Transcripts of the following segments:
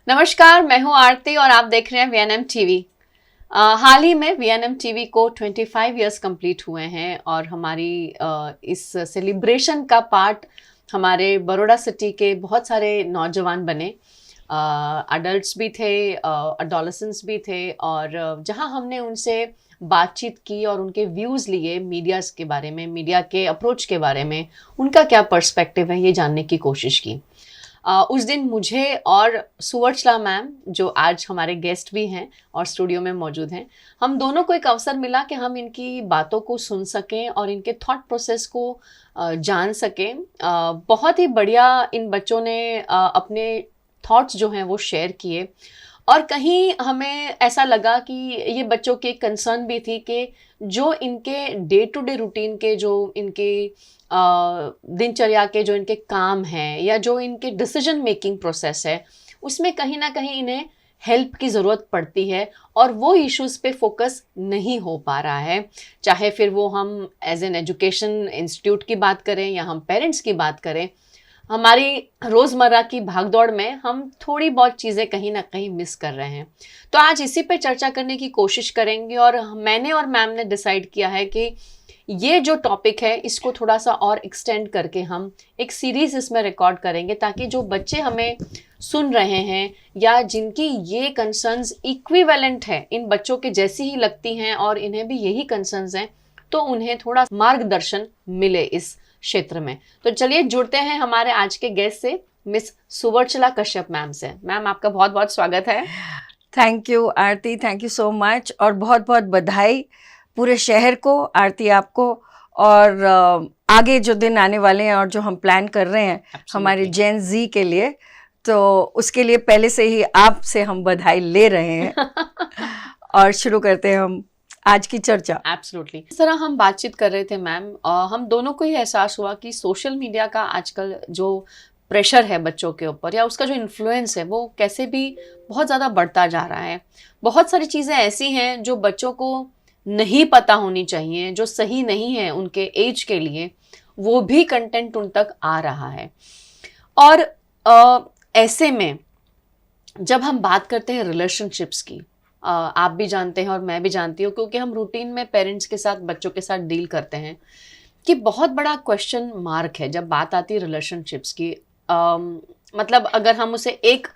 नमस्कार, मैं हूं आरती और आप देख रहे हैं वीएनएम टीवी। हाल ही में वीएनएम टीवी को 25 इयर्स कंप्लीट हुए हैं और हमारी इस सेलिब्रेशन का पार्ट हमारे बड़ौदा सिटी के बहुत सारे नौजवान बने। अडल्ट्स भी थे, अडोलेसेंट्स भी थे और जहां हमने उनसे बातचीत की और उनके व्यूज़ लिए मीडियाज़ के बारे में, मीडिया के अप्रोच के बारे में, उनका क्या पर्सपेक्टिव है ये जानने की कोशिश की। उस दिन मुझे और सुवर्चला मैम, जो आज हमारे गेस्ट भी हैं और स्टूडियो में मौजूद हैं, हम दोनों को एक अवसर मिला कि हम इनकी बातों को सुन सकें और इनके थॉट प्रोसेस को जान सकें। बहुत ही बढ़िया इन बच्चों ने अपने थॉट्स जो हैं वो शेयर किए और कहीं हमें ऐसा लगा कि ये बच्चों की एक कंसर्न भी थी कि जो इनके डे टू डे रूटीन के, जो इनके दिनचर्या के जो इनके काम हैं या जो इनके डिसीजन मेकिंग प्रोसेस है, उसमें कहीं ना कहीं इन्हें हेल्प की ज़रूरत पड़ती है और वो इश्यूज़ पे फोकस नहीं हो पा रहा है। चाहे फिर वो हम एज एन एजुकेशन इंस्टीट्यूट की बात करें या हम पेरेंट्स की बात करें, हमारी रोज़मर्रा की भागदौड़ में हम थोड़ी बहुत चीज़ें कहीं ना कहीं मिस कर रहे हैं। तो आज इसी पे चर्चा करने की कोशिश करेंगे और मैंने और मैम ने डिसाइड किया है कि ये जो टॉपिक है इसको थोड़ा सा और एक्सटेंड करके हम एक सीरीज़ इसमें रिकॉर्ड करेंगे, ताकि जो बच्चे हमें सुन रहे हैं या जिनकी ये कंसर्न्स इक्विवेलेंट है, इन बच्चों के जैसी ही लगती हैं और इन्हें भी यही कंसर्न्स हैं, तो उन्हें थोड़ा मार्गदर्शन मिले इस क्षेत्र में। तो चलिए जुड़ते हैं हमारे आज के गेस्ट से, मिस सुवर्चला कश्यप मैम से। मैम, आपका बहुत बहुत स्वागत है। Thank you Aarti, thank you so much और बहुत बहुत बधाई पूरे शहर को, आरती आपको, और आगे जो दिन आने वाले हैं और जो हम प्लान कर रहे हैं हमारे जेन जी के लिए, तो उसके लिए पहले से ही आपसे हम बधाई ले रहे हैं। और शुरू करते हैं हम आज की चर्चा। एब्सोल्युटली। इस तरह हम बातचीत कर रहे थे मैम, हम दोनों को ही एहसास हुआ कि सोशल मीडिया का आजकल जो प्रेशर है बच्चों के ऊपर या उसका जो इन्फ्लुएंस है वो कैसे भी बहुत ज़्यादा बढ़ता जा रहा है। बहुत सारी चीज़ें ऐसी हैं जो बच्चों को नहीं पता होनी चाहिए, जो सही नहीं है उनके एज के लिए, वो भी कंटेंट उन तक आ रहा है। और ऐसे में जब हम बात करते हैं रिलेशनशिप्स की, आप भी जानते हैं और मैं भी जानती हूँ, क्योंकि हम रूटीन में पेरेंट्स के साथ, बच्चों के साथ डील करते हैं, कि बहुत बड़ा क्वेश्चन मार्क है जब बात आती है रिलेशनशिप्स की। मतलब अगर हम उसे एक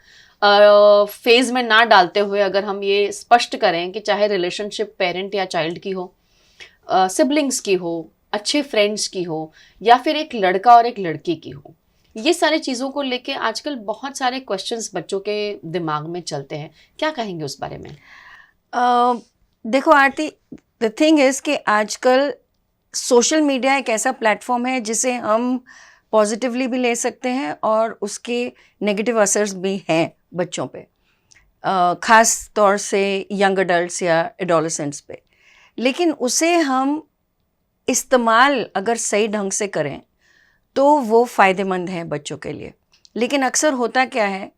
फेज में ना डालते हुए अगर हम ये स्पष्ट करें कि चाहे रिलेशनशिप पेरेंट या चाइल्ड की हो, सिबलिंग्स की हो, अच्छे फ्रेंड्स की हो, या फिर एक लड़का और एक लड़की की हो, ये सारी चीज़ों को लेके आजकल बहुत सारे क्वेश्चंस बच्चों के दिमाग में चलते हैं। क्या कहेंगे उस बारे में? देखो आरती, द थिंग इज़ कि आजकल सोशल मीडिया एक ऐसा प्लेटफॉर्म है जिसे हम पॉजिटिवली भी ले सकते हैं और उसके नेगेटिव असर्स भी हैं बच्चों पे, ख़ास तौर से यंग अडल्ट्स या एडोलेसेंट्स पे। लेकिन उसे हम इस्तेमाल अगर सही ढंग से करें तो वो फ़ायदेमंद है बच्चों के लिए। लेकिन अक्सर होता क्या है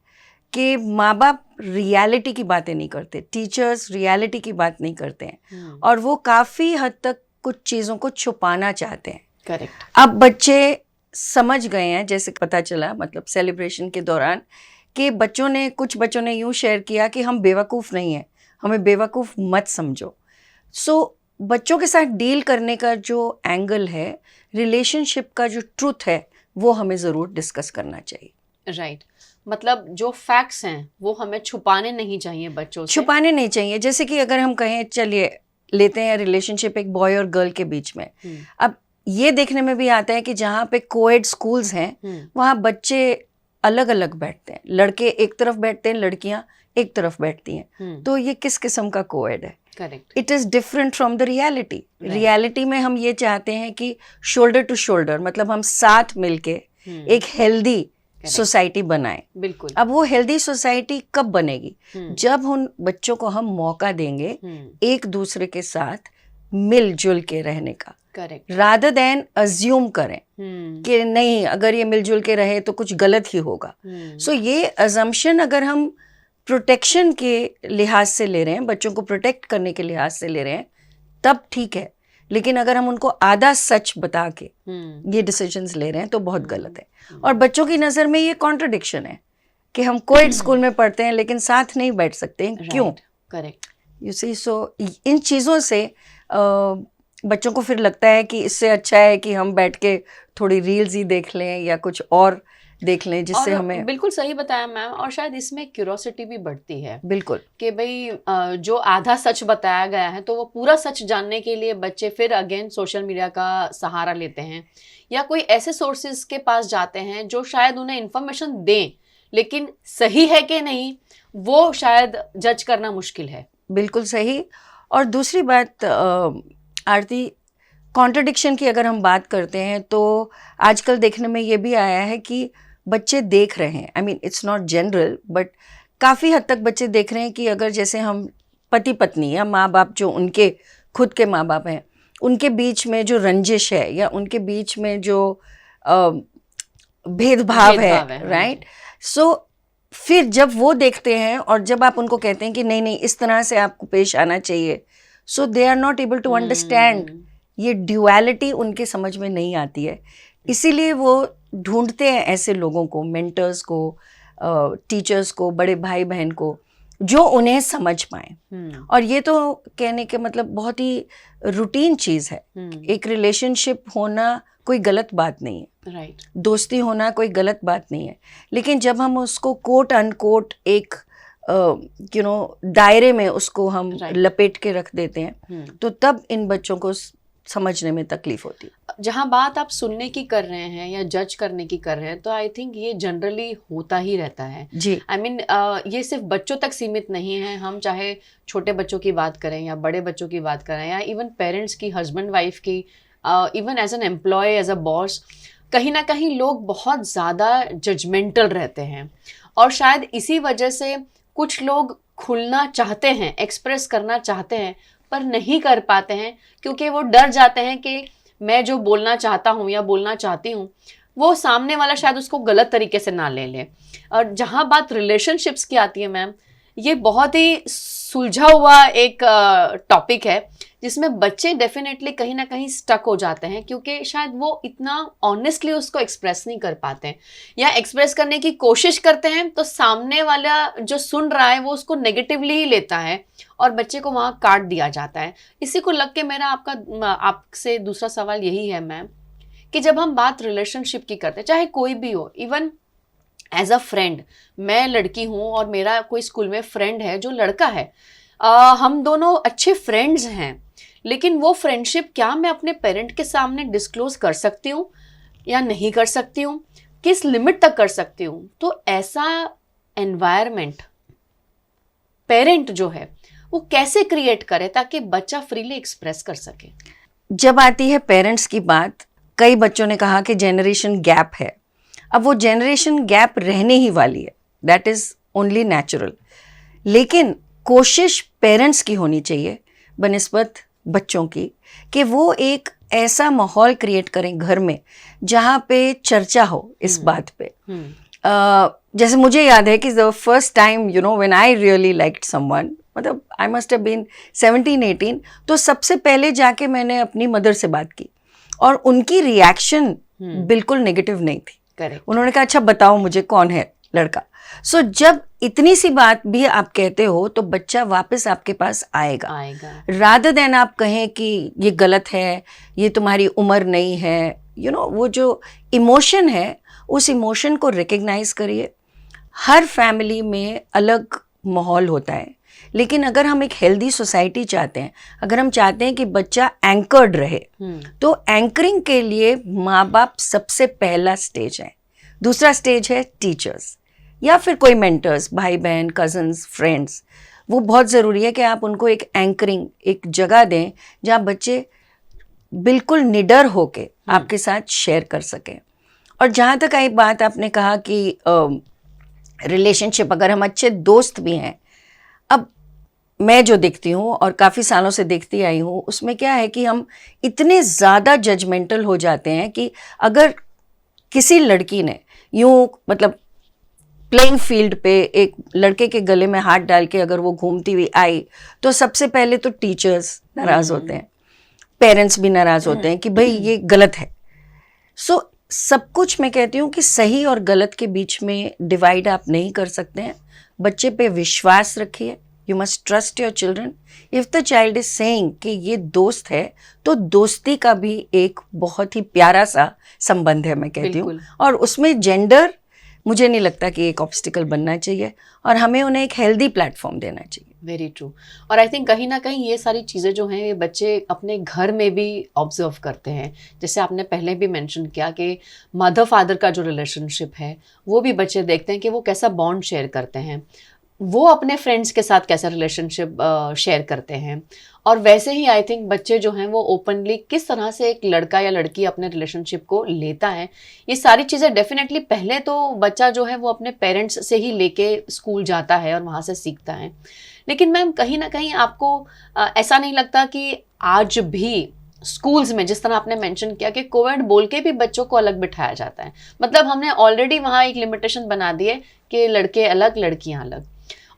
कि माँ बाप रियलिटी की बातें नहीं करते, टीचर्स रियलिटी की बात नहीं करते हैं और वो काफ़ी हद तक कुछ चीज़ों को छुपाना चाहते हैं। करेक्ट। अब बच्चे समझ गए हैं, जैसे पता चला मतलब सेलिब्रेशन के दौरान, कि कुछ बच्चों ने यूँ शेयर किया कि हम बेवकूफ़ नहीं हैं, हमें बेवकूफ़ मत समझो। सो बच्चों के साथ डील करने का जो एंगल है, रिलेशनशिप का जो ट्रूथ है, वो हमें ज़रूर डिस्कस करना चाहिए। राइट। मतलब जो फैक्ट्स हैं वो हमें छुपाने नहीं चाहिए बच्चों से। छुपाने नहीं चाहिए। जैसे कि अगर हम कहें, चलिए लेते हैं रिलेशनशिप एक बॉय और गर्ल के बीच में। अब ये देखने में भी आता है कि जहाँ पे कोएड स्कूल्स हैं वहाँ बच्चे अलग अलग बैठते हैं, लड़के एक तरफ बैठते हैं, लड़कियाँ एक तरफ बैठती हैं। तो ये किस किस्म का कोएड है? Correct. It is different from the reality. Reality में हम ये चाहते हैं कि शोल्डर टू शोल्डर, मतलब हम साथ मिलके एक हेल्दी सोसाइटी बनाएं। बिल्कुल। अब वो हेल्दी सोसाइटी कब बनेगी? जब उन बच्चों को हम मौका देंगे एक दूसरे के साथ मिलजुल के रहने का, करेक्ट, रादर देन अज्यूम करें कि नहीं, अगर ये मिलजुल के रहे तो कुछ गलत ही होगा। सो ये अजम्पशन अगर हम प्रोटेक्शन के लिहाज से ले रहे हैं, बच्चों को प्रोटेक्ट करने के लिहाज से ले रहे हैं, तब ठीक है। लेकिन अगर हम उनको आधा सच बता के ये डिसीजंस ले रहे हैं तो बहुत गलत है। और बच्चों की नज़र में ये कॉन्ट्रडिक्शन है कि हम कोएड स्कूल में पढ़ते हैं लेकिन साथ नहीं बैठ सकते हैं, क्यों? करेक्ट। यू सी, सो इन चीज़ों से बच्चों को फिर लगता है कि इससे अच्छा है कि हम बैठ के थोड़ी रील्स ही देख लें या कुछ और देख लें जिससे और हमें। बिल्कुल सही बताया मैम, और शायद इसमें क्यूरोसिटी भी बढ़ती है। बिल्कुल कि भाई जो आधा सच बताया गया है तो वो पूरा सच जानने के लिए बच्चे फिर अगेन सोशल मीडिया का सहारा लेते हैं, या कोई ऐसे सोर्सेज के पास जाते हैं जो शायद उन्हें इंफॉर्मेशन दें, लेकिन सही है कि नहीं वो शायद जज करना मुश्किल है। बिल्कुल सही। और दूसरी बात आरती, कॉन्ट्रडिक्शन की अगर हम बात करते हैं तो आजकल देखने में ये भी आया है कि बच्चे देख रहे हैं, I mean it's not general but काफ़ी हद तक बच्चे देख रहे हैं कि अगर जैसे हम पति पत्नी या माँ बाप जो उनके खुद के माँ बाप हैं उनके बीच में जो रंजिश है या उनके बीच में जो भेदभाव है, राइट? सो फिर जब वो देखते हैं और जब आप उनको कहते हैं कि नहीं नहीं इस तरह से आपको पेश आना चाहिए, so they are not able to understand. ये ड्यूअलिटी उनके समझ में नहीं आती है, इसीलिए वो ढूंढते हैं ऐसे लोगों को, मेंटर्स को, टीचर्स को, बड़े भाई बहन को जो उन्हें समझ पाए। और ये तो कहने के मतलब बहुत ही रूटीन चीज़ है। एक रिलेशनशिप होना कोई गलत बात नहीं है, राइट, दोस्ती होना कोई गलत बात नहीं है, लेकिन जब हम उसको कोट अनकोट एक दायरे में उसको हम लपेट के रख देते हैं तो तब इन बच्चों को समझने में तकलीफ होती है। जहाँ बात आप सुनने की कर रहे हैं या जज करने की कर रहे हैं तो आई थिंक ये जनरली होता ही रहता है जी। आई मीन ये सिर्फ बच्चों तक सीमित नहीं है, हम चाहे छोटे बच्चों की बात करें या बड़े बच्चों की बात करें या इवन पेरेंट्स की, हस्बैंड वाइफ की, even as an employee, as a boss, कहीं ना कहीं लोग बहुत ज़्यादा जजमेंटल रहते हैं। और शायद इसी वजह से कुछ लोग खुलना चाहते हैं, एक्सप्रेस करना चाहते हैं, पर नहीं कर पाते हैं क्योंकि वो डर जाते हैं कि मैं जो बोलना चाहता हूँ या बोलना चाहती हूँ वो सामने वाला शायद उसको गलत तरीके से ना ले ले। और जहाँ बात रिलेशनशिप्स की आती है मैम, ये बहुत ही सुलझा हुआ एक टॉपिक है जिसमें बच्चे डेफिनेटली कहीं ना कहीं स्टक हो जाते हैं क्योंकि शायद वो इतना ऑनेस्टली उसको एक्सप्रेस नहीं कर पाते हैं, या एक्सप्रेस करने की कोशिश करते हैं तो सामने वाला जो सुन रहा है वो उसको नेगेटिवली ही लेता है और बच्चे को वहाँ काट दिया जाता है। इसी को लग के मेरा आपसे दूसरा सवाल यही है मैम कि जब हम बात रिलेशनशिप की करते हैं, चाहे कोई भी हो, इवन एज अ फ्रेंड, मैं लड़की हूँ और मेरा कोई स्कूल में फ्रेंड है जो लड़का है, हम दोनों अच्छे फ्रेंड्स हैं, लेकिन वो फ्रेंडशिप क्या मैं अपने पेरेंट के सामने डिस्क्लोज कर सकती हूँ या नहीं कर सकती हूँ, किस लिमिट तक कर सकती हूँ? तो ऐसा एनवायरनमेंट पेरेंट जो है वो कैसे क्रिएट करे ताकि बच्चा फ्रीली एक्सप्रेस कर सके? जब आती है पेरेंट्स की बात, कई बच्चों ने कहा कि जेनरेशन गैप है। अब वो जेनरेशन गैप रहने ही वाली है, दैट इज़ ओनली नेचुरल, लेकिन कोशिश पेरेंट्स की होनी चाहिए बनिस्बत बच्चों की कि वो एक ऐसा माहौल क्रिएट करें घर में जहाँ पे चर्चा हो इस बात पे। जैसे मुझे याद है कि the first time when I really liked someone, मतलब आई मस्ट हैव बीन 17-18, तो सबसे पहले जाके मैंने अपनी मदर से बात की और उनकी रिएक्शन बिल्कुल नेगेटिव नहीं थी। करेक्ट। उन्होंने कहा अच्छा बताओ मुझे कौन है लड़का। सो जब इतनी सी बात भी आप कहते हो तो बच्चा वापस आपके पास आएगा रादर देन आप कहें कि ये गलत है, ये तुम्हारी उम्र नहीं है। वो जो इमोशन है उस इमोशन को रिकग्नाइज करिए। हर फैमिली में अलग माहौल होता है, लेकिन अगर हम एक हेल्दी सोसाइटी चाहते हैं, अगर हम चाहते हैं कि बच्चा एंकर्ड रहे, तो एंकरिंग के लिए माँ बाप सबसे पहला स्टेज है। दूसरा स्टेज है टीचर्स या फिर कोई मेंटर्स, भाई बहन, कजन्स, फ्रेंड्स। वो बहुत ज़रूरी है कि आप उनको एक एंकरिंग, एक जगह दें जहाँ बच्चे बिल्कुल निडर होके आपके साथ शेयर कर सकें। और जहाँ तक आई बात, आपने कहा कि रिलेशनशिप, अगर हम अच्छे दोस्त भी हैं, अब मैं जो देखती हूँ और काफ़ी सालों से देखती आई हूँ, उसमें क्या है कि हम इतने ज़्यादा जजमेंटल हो जाते हैं कि अगर किसी लड़की ने यूँ मतलब प्लेइंग फील्ड पे एक लड़के के गले में हाथ डाल के अगर वो घूमती हुई आई तो सबसे पहले तो टीचर्स नाराज़ होते हैं, पेरेंट्स भी नाराज़ होते हैं कि भाई ये गलत है। सो सब कुछ मैं कहती हूँ कि सही और गलत के बीच में डिवाइड आप नहीं कर सकते हैं। बच्चे पे विश्वास रखिए, you must trust your children. If the child is saying कि ये दोस्त है, तो दोस्ती का भी एक बहुत ही प्यारा सा संबंध है, मैं कहती हूँ। बिल्कुल। और उसमें जेंडर मुझे नहीं लगता कि एक ऑब्स्टिकल बनना चाहिए, और हमें उन्हें एक हेल्दी प्लेटफॉर्म देना चाहिए। Very true. और आई थिंक कहीं ना कहीं ये सारी चीज़ें जो हैं ये बच्चे अपने घर में भी ऑब्जर्व करते हैं। जैसे आपने पहले भी मेंशन किया कि मदर फादर का जो रिलेशनशिप है वो भी बच्चे देखते हैं कि वो कैसा बॉन्ड शेयर करते हैं, वो अपने फ्रेंड्स के साथ कैसा रिलेशनशिप शेयर करते हैं। और वैसे ही आई थिंक बच्चे जो हैं वो ओपनली किस तरह से एक लड़का या लड़की अपने रिलेशनशिप को लेता है, ये सारी चीज़ें डेफिनेटली पहले तो बच्चा जो है वो अपने पेरेंट्स से ही लेके स्कूल जाता है और वहाँ से सीखता है। लेकिन मैम कहीं ना कहीं आपको ऐसा नहीं लगता कि आज भी स्कूल्स में, जिस तरह आपने मेंशन किया कि कोविड बोल के भी बच्चों को अलग बिठाया जाता है, मतलब हमने ऑलरेडी वहाँ एक लिमिटेशन बना दी है कि लड़के अलग लड़कियाँ अलग।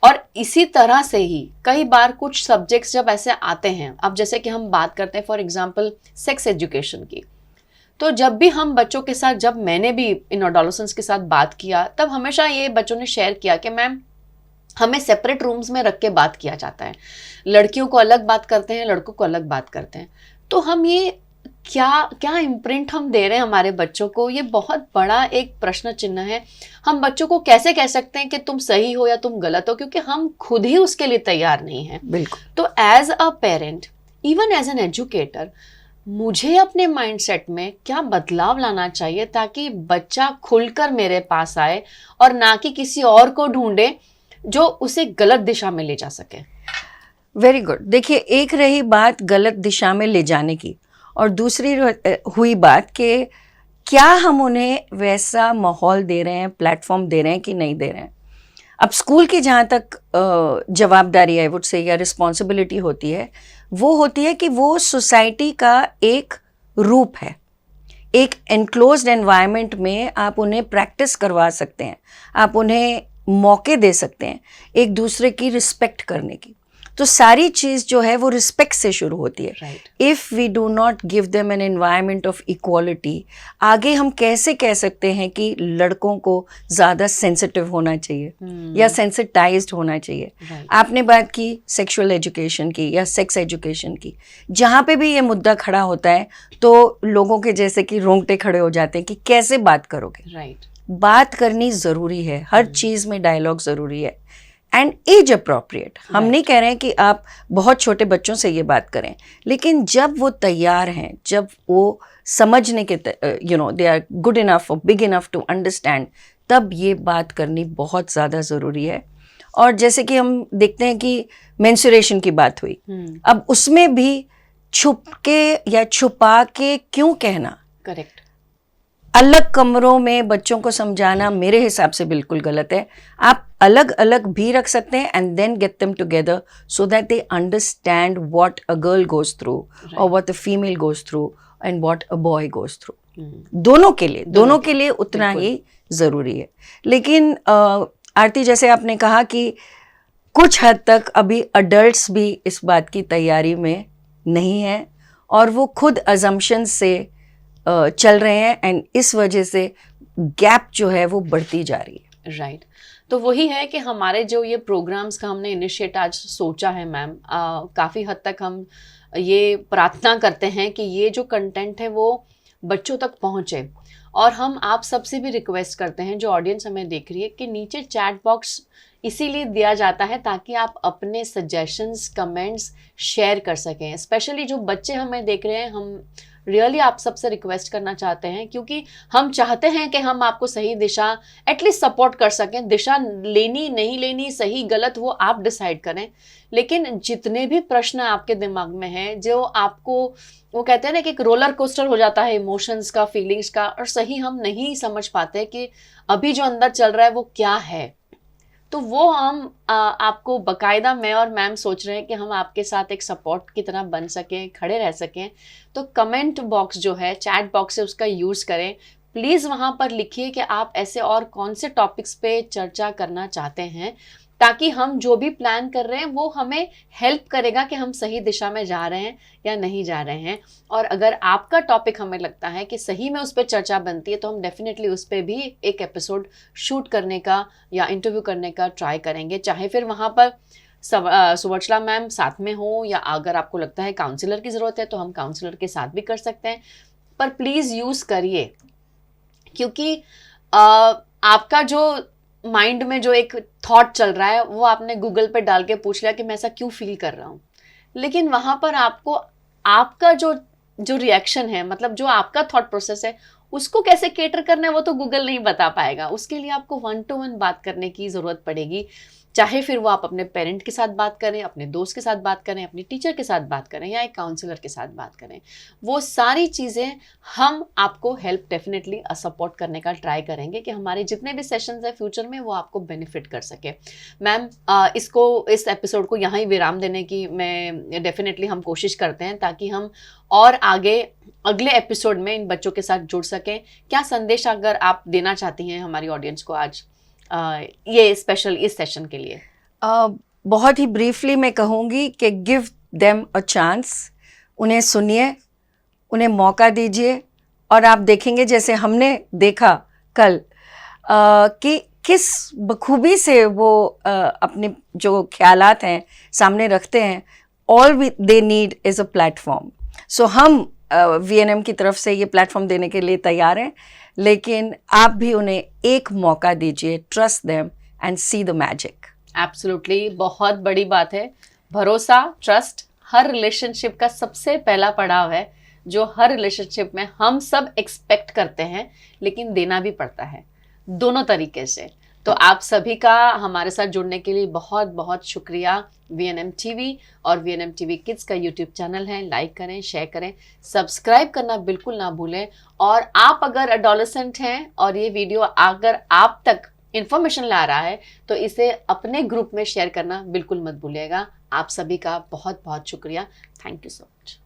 और इसी तरह से ही कई बार कुछ सब्जेक्ट्स जब ऐसे आते हैं, अब जैसे कि हम बात करते हैं फॉर एग्जांपल सेक्स एजुकेशन की, तो जब भी हम बच्चों के साथ, जब मैंने भी इन एडोलेसेंट्स के साथ बात किया, तब हमेशा ये बच्चों ने शेयर किया कि मैम हमें सेपरेट रूम्स में रख के बात किया जाता है, लड़कियों को अलग बात करते हैं, लड़कों को अलग बात करते हैं। तो हम ये क्या क्या इम्प्रिंट हम दे रहे हैं हमारे बच्चों को, ये बहुत बड़ा एक प्रश्न चिन्ह है। हम बच्चों को कैसे कह सकते हैं कि तुम सही हो या तुम गलत हो, क्योंकि हम खुद ही उसके लिए तैयार नहीं हैं। बिल्कुल। तो as a parent, even as an educator, मुझे अपने माइंडसेट में क्या बदलाव लाना चाहिए ताकि बच्चा खुलकर मेरे पास आए और ना कि किसी और को ढूंढे जो उसे गलत दिशा में ले जा सके। Very good. देखिए, एक रही बात गलत दिशा में ले जाने की, और दूसरी हुई बात कि क्या हम उन्हें वैसा माहौल दे रहे हैं, प्लेटफॉर्म दे रहे हैं कि नहीं दे रहे हैं। अब स्कूल की जहाँ तक जवाबदारी है, वुड से, या रिस्पॉन्सिबिलिटी होती है, वो होती है कि वो सोसाइटी का एक रूप है। एक एनक्लोज्ड एनवायरनमेंट में आप उन्हें प्रैक्टिस करवा सकते हैं, आप उन्हें मौके दे सकते हैं एक दूसरे की रिस्पेक्ट करने की। तो सारी चीज़ जो है वो रिस्पेक्ट से शुरू होती है। If we do not give them an environment of equality, आगे हम कैसे कह सकते हैं कि लड़कों को ज़्यादा सेंसिटिव होना चाहिए या सेंसिटाइज्ड होना चाहिए। आपने बात की सेक्सुअल एजुकेशन की या सेक्स एजुकेशन की, जहाँ पे भी ये मुद्दा खड़ा होता है तो लोगों के जैसे कि रोंगटे खड़े हो जाते हैं कि कैसे बात करोगे। बात करनी ज़रूरी है, हर चीज़ में डायलॉग ज़रूरी है, एंड एज अप्रोप्रिएट। हम नहीं कह रहे हैं कि आप बहुत छोटे बच्चों से ये बात करें, लेकिन जब वो तैयार हैं, जब वो समझने के दे आर गुड इनफ और बिग इनफ टू अंडरस्टैंड, तब ये बात करनी बहुत ज़्यादा ज़रूरी है। और जैसे कि हम देखते हैं कि मेंस्ट्रुएशन की बात हुई, अब उसमें भी छुप के या छुपा के क्यों कहना, करेक्ट, अलग कमरों में बच्चों को समझाना मेरे हिसाब से बिल्कुल गलत है। आप अलग अलग भी रख सकते हैं and then get them together so that they understand what a girl goes through और what a female goes through and what a boy goes through. दोनों के लिए उतना ही ज़रूरी है। लेकिन आरती, जैसे आपने कहा कि कुछ हद तक अभी अडल्ट्स भी इस बात की तैयारी में नहीं है और वो खुद अजम्पशन से चल रहे हैं, एंड इस वजह से गैप जो है वो बढ़ती जा रही है। राइट। तो वही है कि हमारे जो ये प्रोग्राम्स का हमने इनिशिएट आज सोचा है मैम, काफ़ी हद तक हम ये प्रार्थना करते हैं कि ये जो कंटेंट है वो बच्चों तक पहुँचे। और हम आप सबसे भी रिक्वेस्ट करते हैं, जो ऑडियंस हमें देख रही है, कि नीचे चैट बॉक्स इसीलिए दिया जाता है ताकि आप अपने सजेशंस, कमेंट्स शेयर कर सकें। स्पेशली जो बच्चे हमें देख रहे हैं, हम रियली आप सबसे रिक्वेस्ट करना चाहते हैं, क्योंकि हम चाहते हैं कि हम आपको सही दिशा एटलीस्ट सपोर्ट कर सकें। दिशा लेनी नहीं लेनी, सही गलत, वो आप डिसाइड करें। लेकिन जितने भी प्रश्न आपके दिमाग में हैं, जो आपको, वो कहते हैं ना कि एक रोलर कोस्टर हो जाता है इमोशंस का, फीलिंग्स का, और सही हम नहीं समझ पाते कि अभी जो अंदर चल रहा है वो क्या है, तो वो हम आपको बकायदा, मैं और मैम सोच रहे हैं कि हम आपके साथ एक सपोर्ट की तरह बन सकें, खड़े रह सकें। तो कमेंट बॉक्स जो है, चैट बॉक्स है, उसका यूज़ करें। प्लीज़ वहाँ पर लिखिए कि आप ऐसे और कौन से टॉपिक्स पे चर्चा करना चाहते हैं, ताकि हम जो भी प्लान कर रहे हैं वो हमें हेल्प करेगा कि हम सही दिशा में जा रहे हैं या नहीं जा रहे हैं। और अगर आपका टॉपिक हमें लगता है कि सही में उस पर चर्चा बनती है तो हम डेफिनेटली उस पर भी एक एपिसोड शूट करने का या इंटरव्यू करने का ट्राई करेंगे, चाहे फिर वहाँ पर सुवर्चला मैम साथ में हो, या अगर आपको लगता है काउंसलर की ज़रूरत है तो हम काउंसलर के साथ भी कर सकते हैं। पर प्लीज़ यूज़ करिए, क्योंकि आपका जो माइंड में जो एक थॉट चल रहा है वो आपने गूगल पे डाल के पूछ लिया कि मैं ऐसा क्यों फील कर रहा हूँ, लेकिन वहाँ पर आपको आपका जो जो रिएक्शन है, मतलब जो आपका थॉट प्रोसेस है, उसको कैसे केटर करना है वो तो गूगल नहीं बता पाएगा। उसके लिए आपको 1-to-1 बात करने की ज़रूरत पड़ेगी, चाहे फिर वो आप अपने पेरेंट के साथ बात करें, अपने दोस्त के साथ बात करें, अपनी टीचर के साथ बात करें या एक काउंसलर के साथ बात करें। वो सारी चीज़ें हम आपको हेल्प डेफिनेटली सपोर्ट करने का ट्राई करेंगे कि हमारे जितने भी सेशंस हैं फ्यूचर में वो आपको बेनिफिट कर सके। मैम इस एपिसोड को यहाँ ही विराम देने की मैं डेफिनेटली हम कोशिश करते हैं, ताकि हम और आगे अगले एपिसोड में इन बच्चों के साथ जुड़ सकें। क्या संदेश अगर आप देना चाहती हैं हमारी ऑडियंस को आज ये स्पेशल इस सेशन के लिए? बहुत ही ब्रीफली मैं कहूँगी कि गिव देम अ चांस, उन्हें सुनिए, उन्हें मौका दीजिए, और आप देखेंगे जैसे हमने देखा कल कि किस बखूबी से वो अपने जो ख्यालात हैं सामने रखते हैं। All they need is a platform. So हम VNM की तरफ से ये प्लेटफॉर्म देने के लिए तैयार हैं, लेकिन आप भी उन्हें एक मौका दीजिए। Trust them and see the magic. Absolutely, बहुत बड़ी बात है। भरोसा, ट्रस्ट हर रिलेशनशिप का सबसे पहला पड़ाव है, जो हर रिलेशनशिप में हम सब एक्सपेक्ट करते हैं, लेकिन देना भी पड़ता है दोनों तरीके से। तो आप सभी का हमारे साथ जुड़ने के लिए बहुत बहुत शुक्रिया। VNM TV और VNM TV किड्स का YouTube चैनल है, लाइक करें, शेयर करें, सब्सक्राइब करना बिल्कुल ना भूलें। और आप अगर एडोलेसेंट हैं और ये वीडियो अगर आप तक इंफॉर्मेशन ला रहा है तो इसे अपने ग्रुप में शेयर करना बिल्कुल मत भूलिएगा। आप सभी का बहुत बहुत शुक्रिया। Thank you so much.